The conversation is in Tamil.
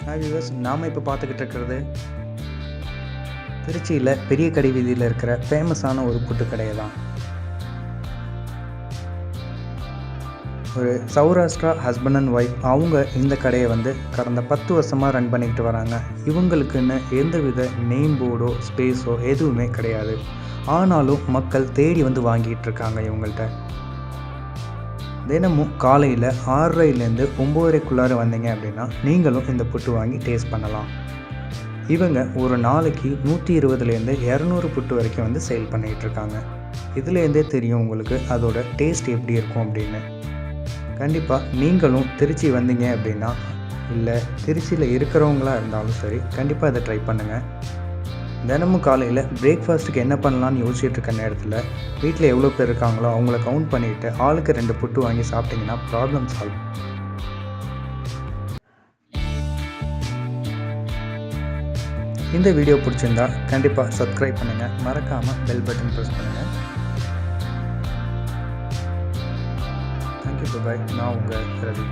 ஹாய் வியூவர்ஸ், நாம் இப்போ பார்த்துக்கிட்டு இருக்கிறது திருச்சியில் பெரிய கடை வீதியில் இருக்கிற ஃபேமஸான ஒரு புட்டு கடையை தான். ஒரு சௌராஷ்டிரா ஹஸ்பண்ட் அண்ட் ஒய்ஃப் அவங்க இந்த கடையை கடந்த 10 வருஷமாக ரன் பண்ணிக்கிட்டு வராங்க. இவங்களுக்குன்னு எந்தவித நேம் போர்டோ ஸ்பேஸோ எதுவுமே கிடையாது. ஆனாலும் மக்கள் தேடி வாங்கிட்டு இருக்காங்க இவங்கள்ட்ட. தினமும் காலையில் 6:30லேருந்து 9:30க்குள்ளார வந்தீங்க அப்படின்னா நீங்களும் இந்த புட்டு வாங்கி டேஸ்ட் பண்ணலாம். இவங்க ஒரு நாளைக்கு 120லேருந்து 200 புட்டு வரைக்கும் சேல் பண்ணிகிட்ருக்காங்க. இதுலேருந்தே தெரியும் உங்களுக்கு அதோட டேஸ்ட் எப்படி இருக்கும் அப்படின்னு. கண்டிப்பாக நீங்களும் திருச்சி வந்தீங்க அப்படின்னா, இல்லை திருச்சியில் இருக்கிறவங்களா இருந்தாலும் சரி, கண்டிப்பாக இதை ட்ரை பண்ணுங்கள். தினமும் காலையில் பிரேக்ஃபாஸ்ட்டுக்கு என்ன பண்ணலான்னு யோசிச்சுட்டு இருக்க நேரத்தில் வீட்டில் எவ்வளோ பேர் இருக்காங்களோ அவங்கள கவுண்ட் பண்ணிவிட்டு ஆளுக்கு 2 புட்டு வாங்கி சாப்பிட்டிங்கன்னா ப்ராப்ளம் சால்வ். இந்த வீடியோ பிடிச்சிருந்தா கண்டிப்பாக சப்ஸ்கிரைப் பண்ணுங்கள், மறக்காமல் பெல் பட்டன் ப்ரெஸ் பண்ணுங்கள். தேங்க்யூ, பாய். நான் உங்கள் ரவி.